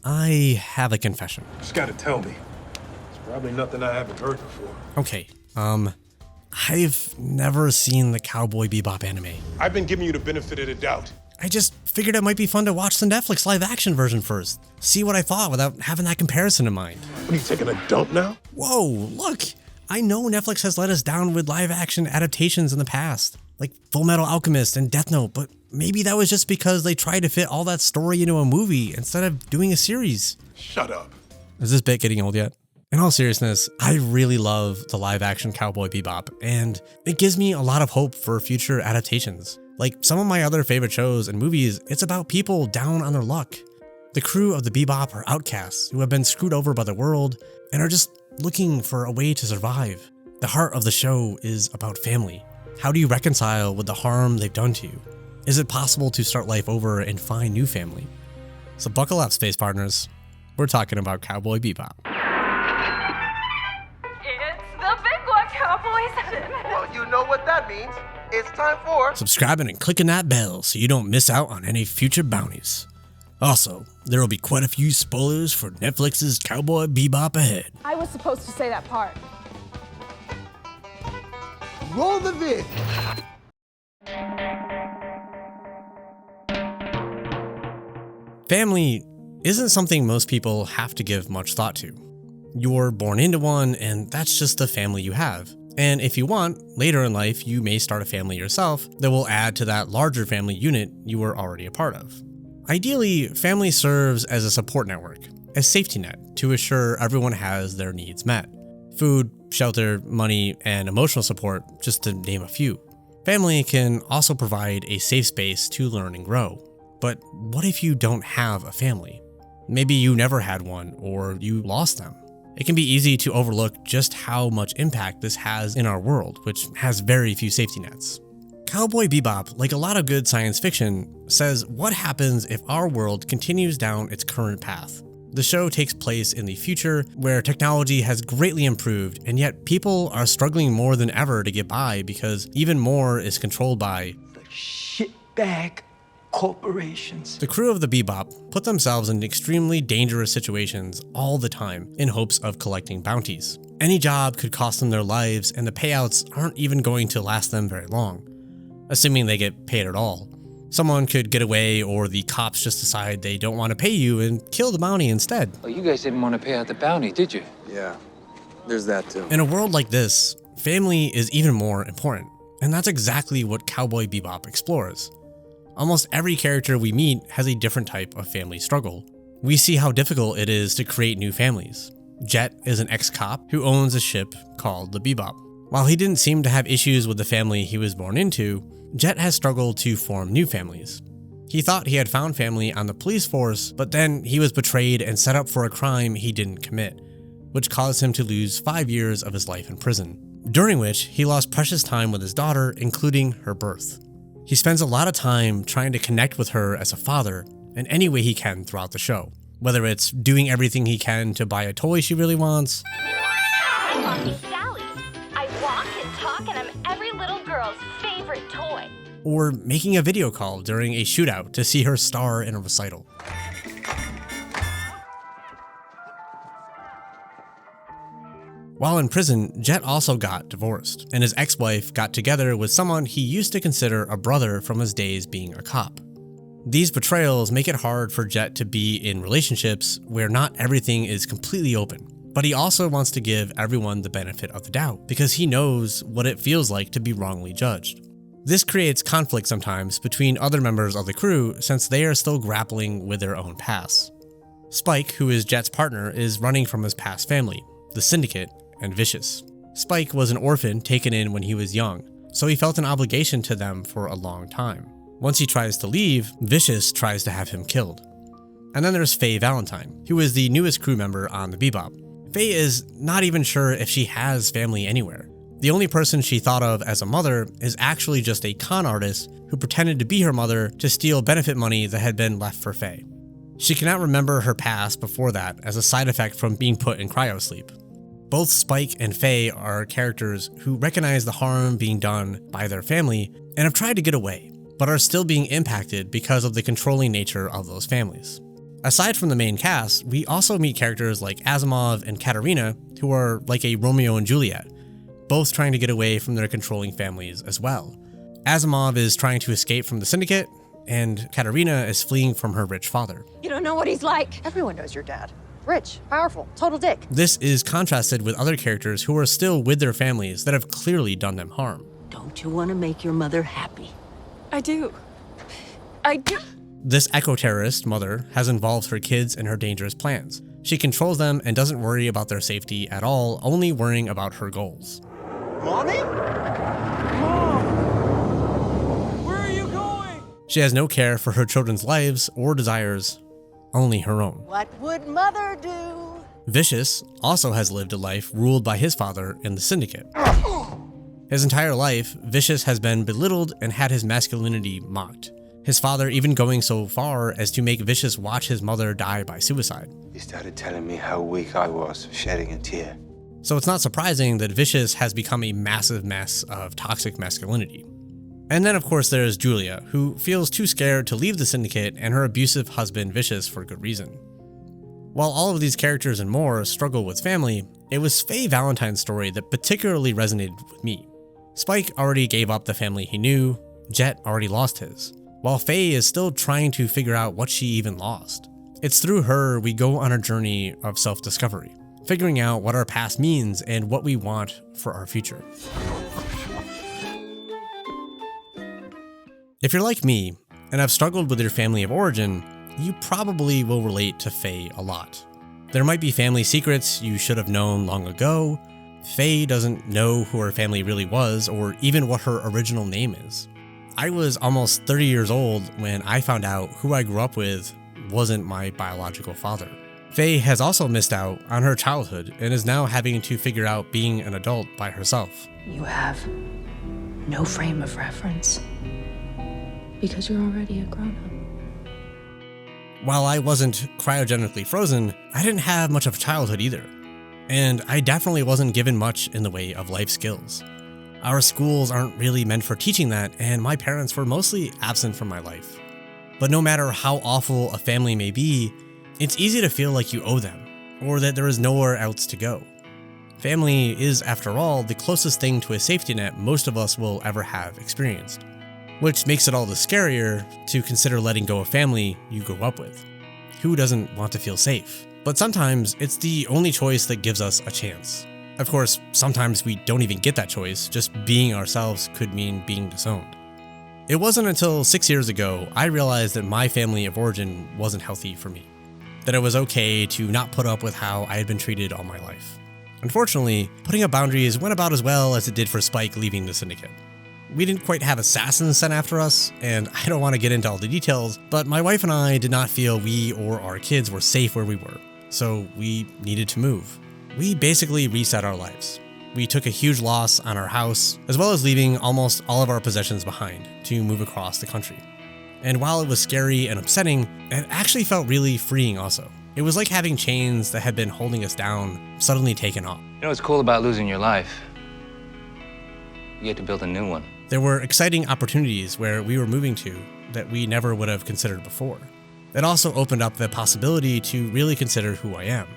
I have a confession. Just gotta tell me. It's probably nothing I haven't heard before. Okay, I've never seen the Cowboy Bebop anime. I've been giving you the benefit of the doubt. I just figured it might be fun to watch the Netflix live action version first. See what I thought without having that comparison in mind. What, are you taking a dump now? Whoa, look! I know Netflix has let us down with live action adaptations in the past, like Full Metal Alchemist and Death Note, but maybe that was just because they tried to fit all that story into a movie instead of doing a series. Shut up. Is this bit getting old yet? In all seriousness, I really love the live action Cowboy Bebop, and it gives me a lot of hope for future adaptations. Like some of my other favorite shows and movies, it's about people down on their luck. The crew of the Bebop are outcasts who have been screwed over by the world and are just looking for a way to survive. The heart of the show is about family. How do you reconcile with the harm they've done to you? Is it possible to start life over and find new family? So buckle up, space partners. We're talking about Cowboy Bebop. It's the big one, Cowboys! Well, you know what that means. It's time for... Subscribing and clicking that bell so you don't miss out on any future bounties. Also, there will be quite a few spoilers for Netflix's Cowboy Bebop ahead. I was supposed to say that part. Roll the vid. Family isn't something most people have to give much thought to. You're born into one, and that's just the family you have. And if you want, later in life, you may start a family yourself that will add to that larger family unit you were already a part of. Ideally, family serves as a support network, a safety net to assure everyone has their needs met. Food, shelter, money, and emotional support, just to name a few. Family can also provide a safe space to learn and grow. But what if you don't have a family? Maybe you never had one, or you lost them. It can be easy to overlook just how much impact this has in our world, which has very few safety nets. Cowboy Bebop, like a lot of good science fiction, says what happens if our world continues down its current path. The show takes place in the future where technology has greatly improved, and yet people are struggling more than ever to get by because even more is controlled by the shitbag corporations. The crew of the Bebop put themselves in extremely dangerous situations all the time in hopes of collecting bounties. Any job could cost them their lives, and the payouts aren't even going to last them very long, assuming they get paid at all. Someone could get away, or the cops just decide they don't want to pay you and kill the bounty instead. Oh, you guys didn't want to pay out the bounty, did you? Yeah, there's that too. In a world like this, family is even more important, and that's exactly what Cowboy Bebop explores. Almost every character we meet has a different type of family struggle. We see how difficult it is to create new families. Jet is an ex-cop who owns a ship called the Bebop. While he didn't seem to have issues with the family he was born into, Jet has struggled to form new families. He thought he had found family on the police force, but then he was betrayed and set up for a crime he didn't commit, which caused him to lose 5 years of his life in prison, during which he lost precious time with his daughter, including her birth. He spends a lot of time trying to connect with her as a father in any way he can throughout the show, whether it's doing everything he can to buy a toy she really wants, I call me Sally. I walk and talk and I'm every little girl's favorite toy. or making a video call during a shootout to see her star in a recital. While in prison, Jet also got divorced, and his ex-wife got together with someone he used to consider a brother from his days being a cop. These betrayals make it hard for Jet to be in relationships where not everything is completely open, but he also wants to give everyone the benefit of the doubt because he knows what it feels like to be wrongly judged. This creates conflict sometimes between other members of the crew since they are still grappling with their own past. Spike, who is Jet's partner, is running from his past family, the Syndicate, and Vicious. Spike was an orphan taken in when he was young, so he felt an obligation to them for a long time. Once he tries to leave, Vicious tries to have him killed. And then there's Faye Valentine, who is the newest crew member on the Bebop. Faye is not even sure if she has family anywhere. The only person she thought of as a mother is actually just a con artist who pretended to be her mother to steal benefit money that had been left for Faye. She cannot remember her past before that as a side effect from being put in cryosleep. Both Spike and Faye are characters who recognize the harm being done by their family and have tried to get away, but are still being impacted because of the controlling nature of those families. Aside from the main cast, we also meet characters like Asimov and Katerina, who are like a Romeo and Juliet, both trying to get away from their controlling families as well. Asimov is trying to escape from the syndicate, and Katerina is fleeing from her rich father. You don't know what he's like. Everyone knows your dad. Rich, powerful, total dick. This is contrasted with other characters who are still with their families that have clearly done them harm. Don't you want to make your mother happy? I do. I do. This eco-terrorist mother has involved her kids in her dangerous plans. She controls them and doesn't worry about their safety at all, only worrying about her goals. Mommy? Where are you going? She has no care for her children's lives or desires, only her own. What would mother do? Vicious also has lived a life ruled by his father in the syndicate. His entire life, Vicious has been belittled and had his masculinity mocked. His father even going so far as to make Vicious watch his mother die by suicide. He started telling me how weak I was, shedding a tear. So it's not surprising that Vicious has become a massive mess of toxic masculinity. And then of course there's Julia, who feels too scared to leave the syndicate and her abusive husband Vicious for good reason. While all of these characters and more struggle with family, it was Faye Valentine's story that particularly resonated with me. Spike already gave up the family he knew, Jet already lost his, while Faye is still trying to figure out what she even lost. It's through her we go on a journey of self-discovery, figuring out what our past means and what we want for our future. If you're like me, and have struggled with your family of origin, you probably will relate to Faye a lot. There might be family secrets you should have known long ago. Faye doesn't know who her family really was or even what her original name is. I was almost 30 years old when I found out who I grew up with wasn't my biological father. Faye has also missed out on her childhood and is now having to figure out being an adult by herself. You have no frame of reference because you're already a grown-up. While I wasn't cryogenically frozen, I didn't have much of a childhood either. And I definitely wasn't given much in the way of life skills. Our schools aren't really meant for teaching that, and my parents were mostly absent from my life. But no matter how awful a family may be, it's easy to feel like you owe them, or that there is nowhere else to go. Family is, after all, the closest thing to a safety net most of us will ever have experienced, which makes it all the scarier to consider letting go of family you grew up with. Who doesn't want to feel safe? But sometimes it's the only choice that gives us a chance. Of course, sometimes we don't even get that choice, just being ourselves could mean being disowned. It wasn't until 6 years ago I realized that my family of origin wasn't healthy for me, that it was okay to not put up with how I had been treated all my life. Unfortunately, putting up boundaries went about as well as it did for Spike leaving the syndicate. We didn't quite have assassins sent after us, and I don't want to get into all the details, but my wife and I did not feel we or our kids were safe where we were, so we needed to move. We basically reset our lives. We took a huge loss on our house, as well as leaving almost all of our possessions behind to move across the country. And while it was scary and upsetting, it actually felt really freeing also. It was like having chains that had been holding us down suddenly taken off. You know what's cool about losing your life? You get to build a new one. There were exciting opportunities where we were moving to that we never would have considered before. It also opened up the possibility to really consider who I am.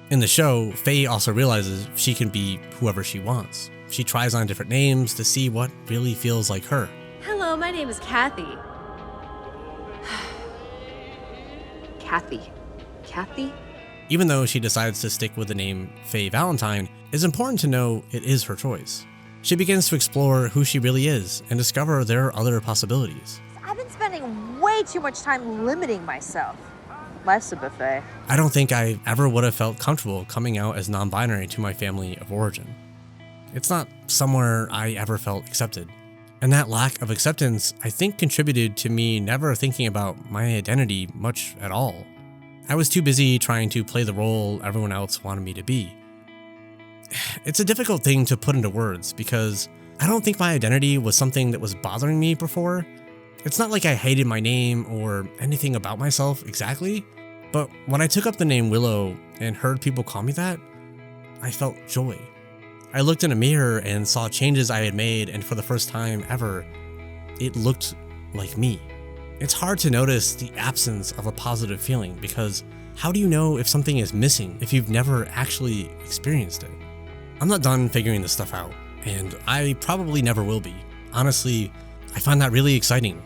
In the show, Faye also realizes she can be whoever she wants. She tries on different names to see what really feels like her. Hello, my name is Kathy. Kathy? Even though she decides to stick with the name Faye Valentine, it's important to know it is her choice. She begins to explore who she really is and discover there are other possibilities. I've been spending way too much time limiting myself. Life's a buffet. I don't think I ever would have felt comfortable coming out as non-binary to my family of origin. It's not somewhere I ever felt accepted. And that lack of acceptance, I think, contributed to me never thinking about my identity much at all. I was too busy trying to play the role everyone else wanted me to be. It's a difficult thing to put into words because I don't think my identity was something that was bothering me before. It's not like I hated my name or anything about myself exactly, but when I took up the name Willow and heard people call me that, I felt joy. I looked in a mirror and saw changes I had made, and for the first time ever, it looked like me. It's hard to notice the absence of a positive feeling because how do you know if something is missing if you've never actually experienced it? I'm not done figuring this stuff out, and I probably never will be. Honestly, I find that really exciting.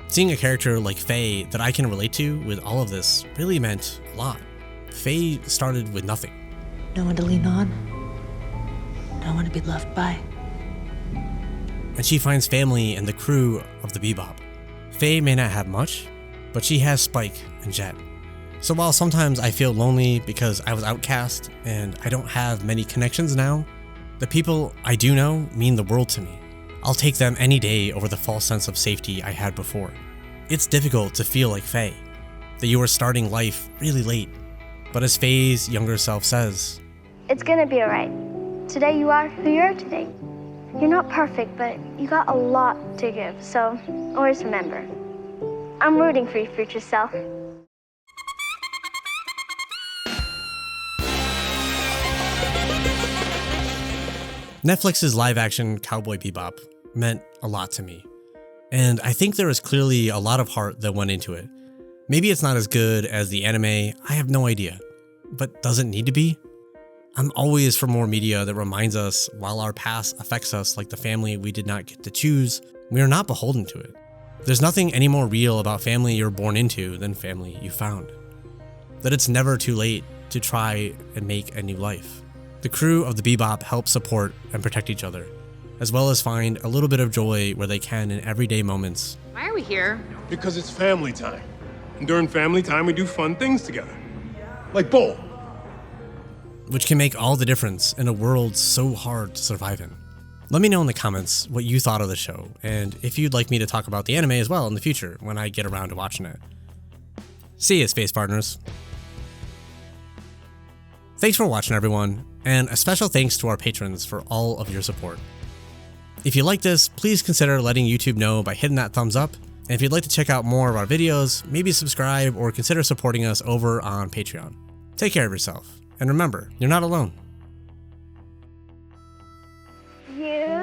Seeing a character like Faye that I can relate to with all of this really meant a lot. Faye started with nothing. No one to lean on. No one to be loved by. And she finds family in the crew of the Bebop. Faye may not have much, but she has Spike and Jet. So while sometimes I feel lonely because I was outcast and I don't have many connections now, the people I do know mean the world to me. I'll take them any day over the false sense of safety I had before. It's difficult to feel like Faye, that you are starting life really late. But as Faye's younger self says, It's gonna be alright. Today you are who you are today. You're not perfect, but you got a lot to give, so always remember, I'm rooting for your future self. Netflix's live-action Cowboy Bebop meant a lot to me, and I think there was clearly a lot of heart that went into it. Maybe it's not as good as the anime, I have no idea, but does it need to be? I'm always for more media that reminds us while our past affects us like the family we did not get to choose, we are not beholden to it. There's nothing any more real about family you're born into than family you found. That it's never too late to try and make a new life. The crew of the Bebop help support and protect each other, as well as find a little bit of joy where they can in everyday moments. Why are we here? Because it's family time. And during family time, we do fun things together. Like bowl. Which can make all the difference in a world so hard to survive in. Let me know in the comments what you thought of the show, and if you'd like me to talk about the anime as well in the future when I get around to watching it. See ya, space partners. Thanks for watching, everyone, and a special thanks to our patrons for all of your support. If you like this, please consider letting YouTube know by hitting that thumbs up, and if you'd like to check out more of our videos, maybe subscribe or consider supporting us over on Patreon. Take care of yourself, and remember, you're not alone. You